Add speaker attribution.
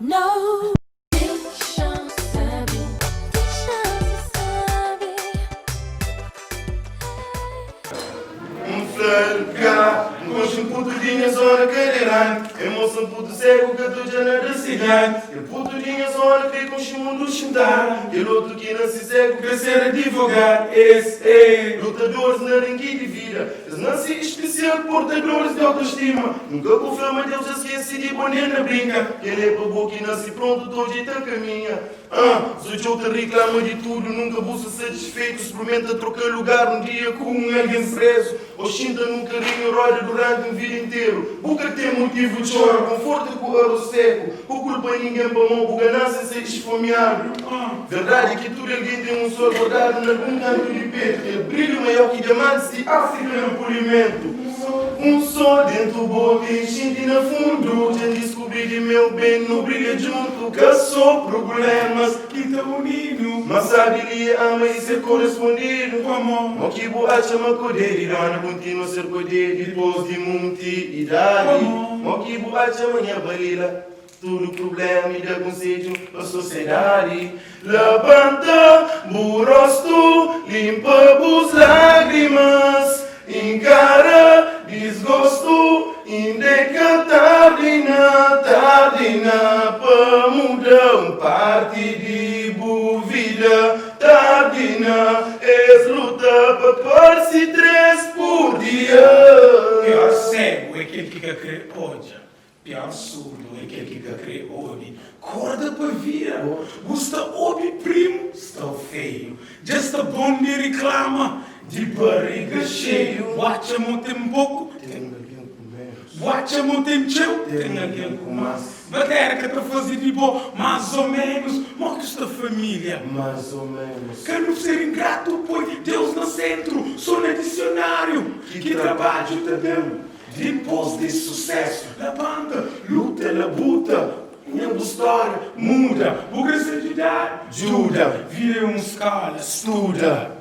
Speaker 1: No. Deixa saber, deixa saber.
Speaker 2: Flalga, um puto dinha zona cadeirante. Emoção puto cego que tu já não decidente. E puto dinha zona que com chimo do chintar. E outro que não se cego que ser advogado. Esse é lutadores na ringue de vida. Eles não se especial portadores de autoestima. Nunca confirma Deus esquece de boné na brinca. Ele é para boca e nasce pronto, todo jeito a caminha. Se eu te reclama de tudo, nunca vou ser satisfeito. Experimenta trocar lugar um dia com alguém preso. Ou sinta num carrinho roda durante um vida inteiro. Nunca tem motivo de chorar, conforto com o ouro seco. Com culpa ninguém para mão, com ganância ser esfomeado. Verdade é que tudo alguém tem um sol guardado em algum canto de peito. Que brilho maior que diamantes de África no polimento. Um sol dentro do boca e enchente na fundo. Já descobri que meu bem não brilha junto. Que só problemas que estão unidos. Mas sabe que ama e ser correspondido. Como? O que boa chama codeiro. Irana continua a ser codeiro depois de muita idade. O que boa chama minha balila. Tudo problema e dá conselho à sociedade. Levanta o rosto, limpa as lágrimas. Encara desgosto, indica tarde na para mudar parte de boa vida. Tarde na luta para par-se 3 por dia.
Speaker 3: Pior cego é aquele que crê hoje. Pior surdo é aquele que crê hoje. Corda para vira, gusta obi primo, está feio. Já está bom de reclama, de barriga cheio. Watcha muito pouco, watcha muito cheio, tem alguém com mais. Bater que está fazendo de bom, mais ou menos, mas que esta família.
Speaker 2: Mais ou menos.
Speaker 3: Quero ser ingrato, pois Deus no centro, sou no dicionário. Que trabalho te deu. Depois de sucesso, a banda luta, labuta. Minha história muda. O que se ajudar? Juda. Vira escala, estuda.